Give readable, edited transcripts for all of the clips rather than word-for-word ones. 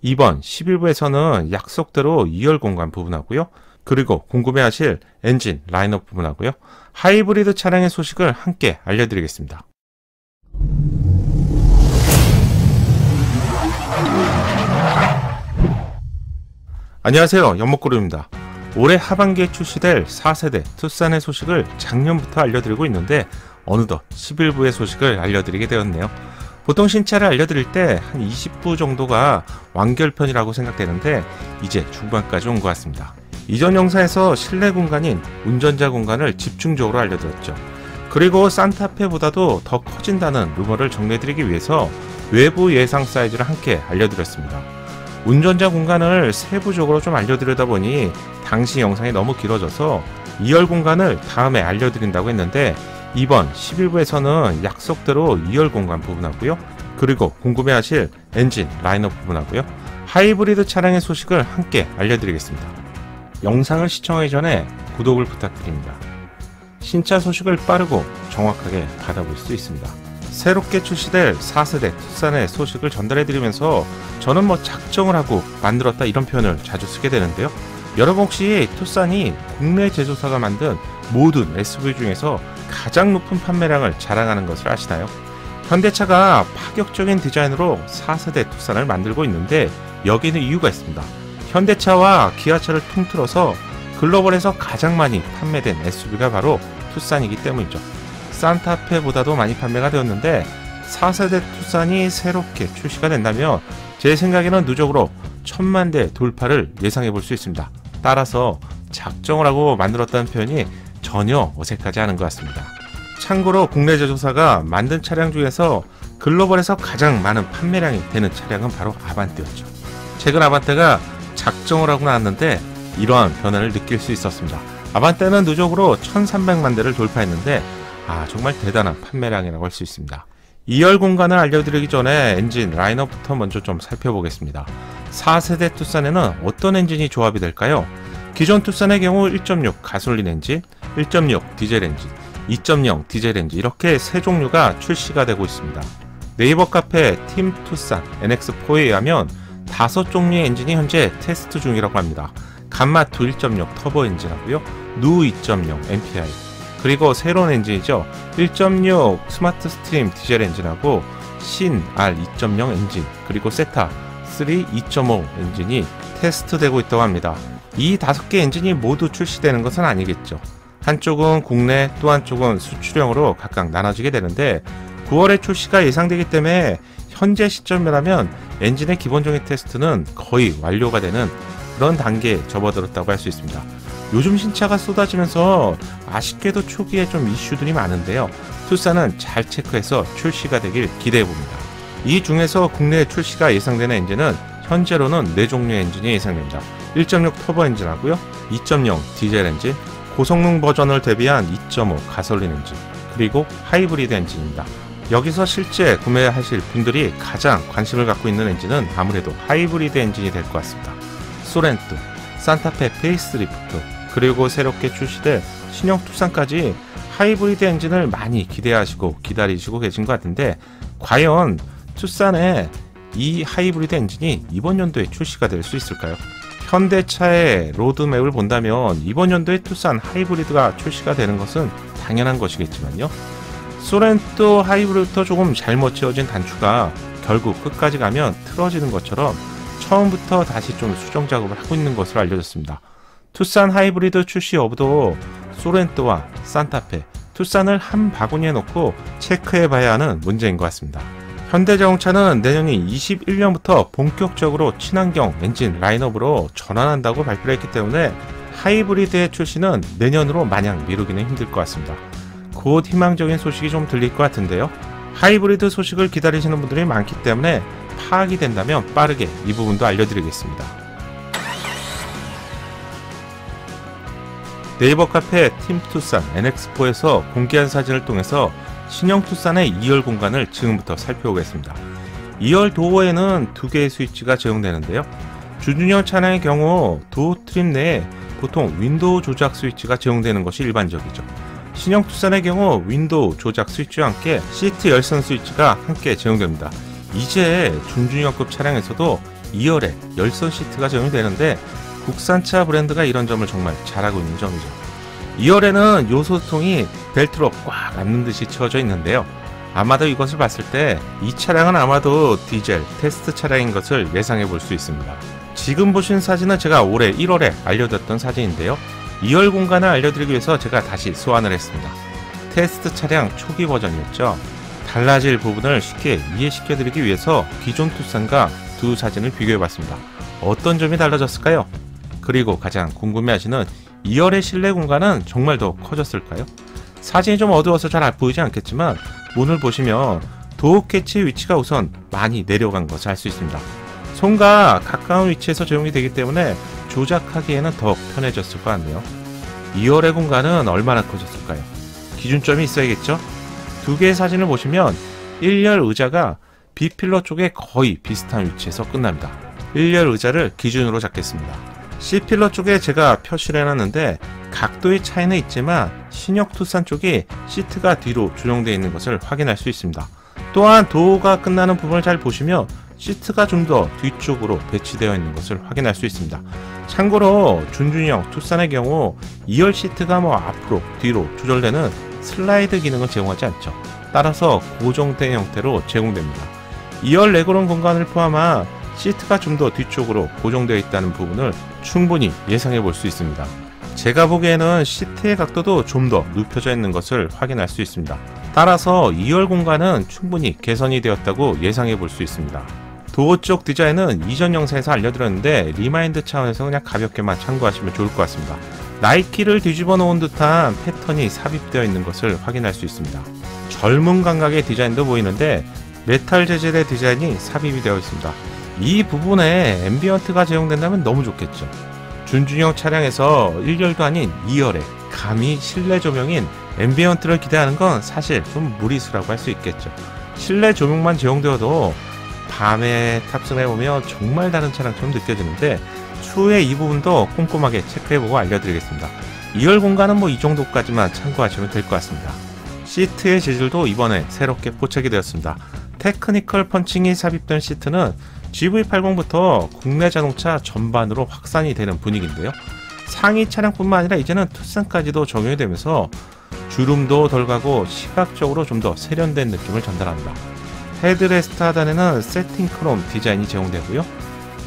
이번 11부에서는 약속대로 2열 공간 부분하고요. 그리고 궁금해하실 엔진 라인업 부분하고요. 하이브리드 차량의 소식을 함께 알려드리겠습니다. 안녕하세요, 연목그룹입니다. 올해 하반기에 출시될 4세대 투싼의 소식을 작년부터 알려드리고 있는데 어느덧 11부의 소식을 알려드리게 되었네요. 보통 신차를 알려드릴 때 한 20부 정도가 완결편이라고 생각되는데 이제 중반까지 온 것 같습니다. 이전 영상에서 실내 공간인 운전자 공간을 집중적으로 알려드렸죠. 그리고 산타페보다도 더 커진다는 루머를 정리해드리기 위해서 외부 예상 사이즈를 함께 알려드렸습니다. 운전자 공간을 세부적으로 좀 알려드리다 보니 당시 영상이 너무 길어져서 2열 공간을 다음에 알려드린다고 했는데 이번 11부에서는 약속대로 2열 공간 부분하고요. 그리고 궁금해하실 엔진 라인업 부분하고요. 하이브리드 차량의 소식을 함께 알려드리겠습니다. 영상을 시청하기 전에 구독을 부탁드립니다. 신차 소식을 빠르고 정확하게 받아볼 수 있습니다. 새롭게 출시될 4세대 투싼의 소식을 전달해드리면서 저는 작정을 하고 만들었다 이런 표현을 자주 쓰게 되는데요. 여러분 혹시 투싼이 국내 제조사가 만든 모든 SUV 중에서 가장 높은 판매량을 자랑하는 것을 아시나요? 현대차가 파격적인 디자인으로 4세대 투싼을 만들고 있는데 여기는 이유가 있습니다. 현대차와 기아차를 통틀어서 글로벌에서 가장 많이 판매된 SUV가 바로 투싼이기 때문이죠. 산타페보다도 많이 판매가 되었는데 4세대 투싼이 새롭게 출시가 된다면 제 생각에는 누적으로 1000만 대 돌파를 예상해 볼 수 있습니다. 따라서 작정을 하고 만들었다는 표현이 전혀 어색하지 않은 것 같습니다. 참고로 국내 제조사가 만든 차량 중에서 글로벌에서 가장 많은 판매량이 되는 차량은 바로 아반떼였죠. 최근 아반떼가 작정을 하고 나왔는데 이러한 변화를 느낄 수 있었습니다. 아반떼는 누적으로 1300만 대를 돌파했는데 정말 대단한 판매량이라고 할 수 있습니다. 2열 공간을 알려드리기 전에 엔진 라인업부터 먼저 좀 살펴보겠습니다. 4세대 투싼에는 어떤 엔진이 조합이 될까요? 기존 투싼의 경우 1.6 가솔린 엔진, 1.6 디젤 엔진, 2.0 디젤 엔진 이렇게 세 종류가 출시가 되고 있습니다. 네이버 카페 팀 투싼 NX4에 의하면 5종류의 엔진이 현재 테스트 중이라고 합니다. 감마2 1.6 터보 엔진하고요, 누 2.0 MPI, 그리고 새로운 엔진이죠. 1.6 스마트 스트림 디젤 엔진하고 신 R 2.0 엔진, 그리고 세타 3 2.5 엔진이 테스트되고 있다고 합니다. 이 5개 엔진이 모두 출시되는 것은 아니겠죠. 한쪽은 국내, 또 한쪽은 수출형으로 각각 나눠지게 되는데 9월에 출시가 예상되기 때문에 현재 시점이라면 엔진의 기본적인 테스트는 거의 완료가 되는 그런 단계에 접어들었다고 할 수 있습니다. 요즘 신차가 쏟아지면서 아쉽게도 초기에 좀 이슈들이 많은데요. 투싼은 잘 체크해서 출시가 되길 기대해봅니다. 이 중에서 국내 출시가 예상되는 엔진은 현재로는 4종류의 엔진이 예상됩니다. 1.6 터보 엔진하고요, 2.0 디젤 엔진, 고성능 버전을 대비한 2.5 가솔린 엔진, 그리고 하이브리드 엔진입니다. 여기서 실제 구매하실 분들이 가장 관심을 갖고 있는 엔진은 아무래도 하이브리드 엔진이 될 것 같습니다. 소렌토, 산타페 페이스리프트, 그리고 새롭게 출시될 신형 투싼까지 하이브리드 엔진을 많이 기대하시고 기다리시고 계신 것 같은데 과연 투싼의 이 하이브리드 엔진이 이번 연도에 출시가 될 수 있을까요? 현대차의 로드맵을 본다면 이번 연도에 투싼 하이브리드가 출시가 되는 것은 당연한 것이겠지만요. 소렌토 하이브리드부터 조금 잘못 지어진 단추가 결국 끝까지 가면 틀어지는 것처럼 처음부터 다시 좀 수정 작업을 하고 있는 것으로 알려졌습니다. 투싼 하이브리드 출시 여부도 소렌토와 산타페, 투싼을 한 바구니에 넣고 체크해봐야 하는 문제인 것 같습니다. 현대자동차는 내년인 21년부터 본격적으로 친환경 엔진 라인업으로 전환한다고 발표를 했기 때문에 하이브리드의 출시는 내년으로 마냥 미루기는 힘들 것 같습니다. 곧 희망적인 소식이 좀 들릴 것 같은데요. 하이브리드 소식을 기다리시는 분들이 많기 때문에 파악이 된다면 빠르게 이 부분도 알려드리겠습니다. 네이버 카페 팀 투싼 NX4에서 공개한 사진을 통해서 신형 투싼의 2열 공간을 지금부터 살펴보겠습니다. 2열 도어에는 2개의 스위치가 제공되는데요. 준준형 차량의 경우 도어 트림 내에 보통 윈도우 조작 스위치가 제공되는 것이 일반적이죠. 신형 투싼의 경우 윈도우 조작 스위치와 함께 시트 열선 스위치가 함께 제공됩니다. 이제 준준형급 차량에서도 2열에 열선 시트가 적용이 되는데 국산차 브랜드가 이런 점을 정말 잘하고 있는 점이죠. 2열에는 요소통이 벨트로 꽉 앉는 듯이 채워져 있는데요. 아마도 이것을 봤을 때 이 차량은 아마도 디젤 테스트 차량인 것을 예상해 볼 수 있습니다. 지금 보신 사진은 제가 올해 1월에 알려드렸던 사진인데요. 2열 공간을 알려드리기 위해서 제가 다시 소환을 했습니다. 테스트 차량 초기 버전이었죠. 달라질 부분을 쉽게 이해시켜 드리기 위해서 기존 투싼과 두 사진을 비교해 봤습니다. 어떤 점이 달라졌을까요? 그리고 가장 궁금해하시는 2열의 실내 공간은 정말 더 커졌을까요? 사진이 좀 어두워서 잘 보이지 않겠지만 문을 보시면 도어 캐치 위치가 우선 많이 내려간 것을 알 수 있습니다. 손과 가까운 위치에서 적용이 되기 때문에 조작하기에는 더 편해졌을 것 같네요. 2열의 공간은 얼마나 커졌을까요? 기준점이 있어야겠죠? 두 개의 사진을 보시면 1열 의자가 B필러 쪽에 거의 비슷한 위치에서 끝납니다. 1열 의자를 기준으로 잡겠습니다. C필러 쪽에 제가 표시를 해놨는데 각도의 차이는 있지만 신형 투싼 쪽이 시트가 뒤로 조정되어 있는 것을 확인할 수 있습니다. 또한 도어가 끝나는 부분을 잘 보시면 시트가 좀 더 뒤쪽으로 배치되어 있는 것을 확인할 수 있습니다. 참고로 준준형 투싼의 경우 2열 시트가 앞으로 뒤로 조절되는 슬라이드 기능을 제공하지 않죠. 따라서 고정된 형태로 제공됩니다. 2열 레그룸 공간을 포함한 시트가 좀 더 뒤쪽으로 고정되어 있다는 부분을 충분히 예상해 볼 수 있습니다. 제가 보기에는 시트의 각도도 좀 더 눕혀져 있는 것을 확인할 수 있습니다. 따라서 2열 공간은 충분히 개선이 되었다고 예상해 볼 수 있습니다. 도어 쪽 디자인은 이전 영상에서 알려드렸는데 리마인드 차원에서 그냥 가볍게만 참고하시면 좋을 것 같습니다. 나이키를 뒤집어 놓은 듯한 패턴이 삽입되어 있는 것을 확인할 수 있습니다. 젊은 감각의 디자인도 보이는데 메탈 재질의 디자인이 삽입이 되어 있습니다. 이 부분에 앰비언트가 제공된다면 너무 좋겠죠. 준준형 차량에서 1열도 아닌 2열에 감히 실내 조명인 앰비언트를 기대하는 건 사실 좀 무리수라고 할 수 있겠죠. 실내 조명만 제공되어도 밤에 탑승해보면 정말 다른 차량처럼 느껴지는데 추후에 이 부분도 꼼꼼하게 체크해보고 알려드리겠습니다. 2열 공간은 이 정도까지만 참고하시면 될 것 같습니다. 시트의 재질도 이번에 새롭게 포착이 되었습니다. 테크니컬 펀칭이 삽입된 시트는 GV80부터 국내 자동차 전반으로 확산이 되는 분위기인데요. 상위 차량뿐만 아니라 이제는 투싼까지도 적용이 되면서 주름도 덜 가고 시각적으로 좀 더 세련된 느낌을 전달합니다. 헤드레스트 하단에는 세팅 크롬 디자인이 제공되고요.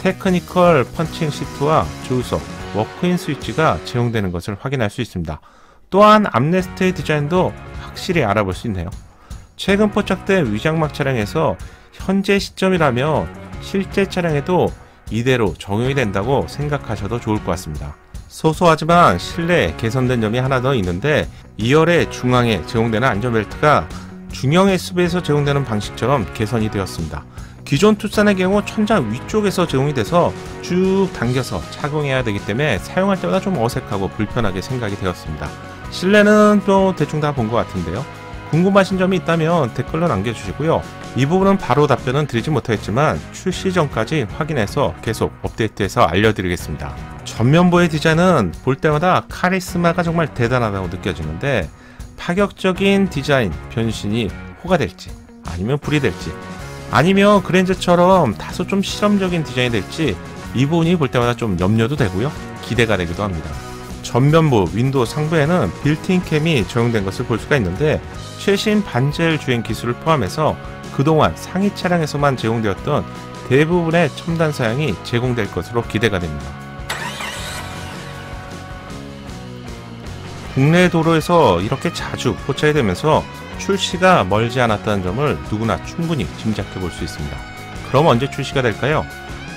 테크니컬 펀칭 시트와 조수석, 워크인 스위치가 제공되는 것을 확인할 수 있습니다. 또한 암레스트의 디자인도 확실히 알아볼 수 있네요. 최근 포착된 위장막 차량에서 현재 시점이라면 실제 차량에도 이대로 적용이 된다고 생각하셔도 좋을 것 같습니다. 소소하지만 실내에 개선된 점이 하나 더 있는데 2열의 중앙에 제공되는 안전벨트가 중형 SUV에서 제공되는 방식처럼 개선이 되었습니다. 기존 투싼의 경우 천장 위쪽에서 제공이 돼서 쭉 당겨서 착용해야 되기 때문에 사용할 때마다 좀 어색하고 불편하게 생각이 되었습니다. 실내는 또 대충 다 본 것 같은데요. 궁금하신 점이 있다면 댓글로 남겨주시고요. 이 부분은 바로 답변은 드리지 못하겠지만 출시 전까지 확인해서 계속 업데이트해서 알려드리겠습니다. 전면부의 디자인은 볼 때마다 카리스마가 정말 대단하다고 느껴지는데 파격적인 디자인 변신이 호가 될지 아니면 불이 될지 아니면 그랜저처럼 다소 좀 실험적인 디자인이 될지 이 부분이 볼 때마다 좀 염려도 되고요. 기대가 되기도 합니다. 전면부 윈도우 상부에는 빌트인 캠이 적용된 것을 볼 수가 있는데 최신 반젤 주행 기술을 포함해서 그동안 상위 차량에서만 제공되었던 대부분의 첨단 사양이 제공될 것으로 기대가 됩니다. 국내 도로에서 이렇게 자주 포착이 되면서 출시가 멀지 않았다는 점을 누구나 충분히 짐작해 볼 수 있습니다. 그럼 언제 출시가 될까요?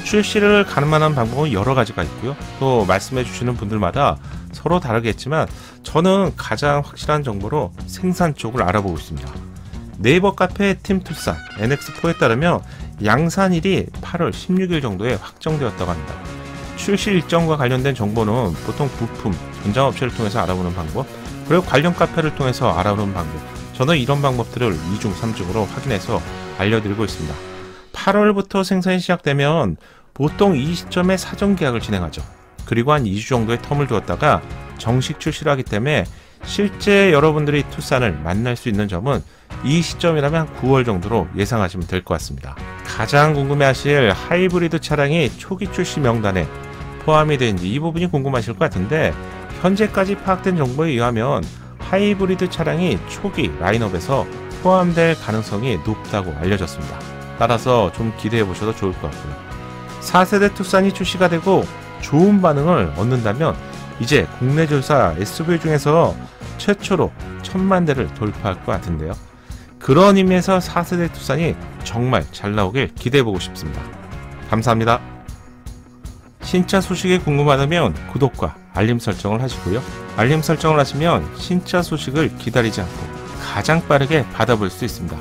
출시를 가능한 방법은 여러 가지가 있고요. 또 말씀해 주시는 분들마다 서로 다르겠지만 저는 가장 확실한 정보로 생산 쪽을 알아보고 있습니다. 네이버 카페 팀투싼 NX4에 따르면 양산일이 8월 16일 정도에 확정되었다고 합니다. 출시 일정과 관련된 정보는 보통 부품, 전장업체를 통해서 알아보는 방법, 그리고 관련 카페를 통해서 알아보는 방법, 저는 이런 방법들을 2중, 3중으로 확인해서 알려드리고 있습니다. 8월부터 생산이 시작되면 보통 이 시점에 사전 계약을 진행하죠. 그리고 한 2주 정도의 텀을 두었다가 정식 출시를 하기 때문에 실제 여러분들이 투싼을 만날 수 있는 점은 이 시점이라면 9월 정도로 예상하시면 될 것 같습니다. 가장 궁금해하실 하이브리드 차량이 초기 출시 명단에 포함이 되는지 이 부분이 궁금하실 것 같은데, 현재까지 파악된 정보에 의하면 하이브리드 차량이 초기 라인업에서 포함될 가능성이 높다고 알려졌습니다. 따라서 좀 기대해 보셔도 좋을 것 같고요. 4세대 투싼이 출시가 되고 좋은 반응을 얻는다면 이제 국내 조사 SUV 중에서 최초로 1000만 대를 돌파할 것 같은데요. 그런 의미에서 4세대 투싼이 정말 잘 나오길 기대해 보고 싶습니다. 감사합니다. 신차 소식이 궁금하다면 구독과 알림 설정을 하시고요. 알림 설정을 하시면 신차 소식을 기다리지 않고 가장 빠르게 받아볼 수 있습니다.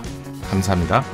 감사합니다.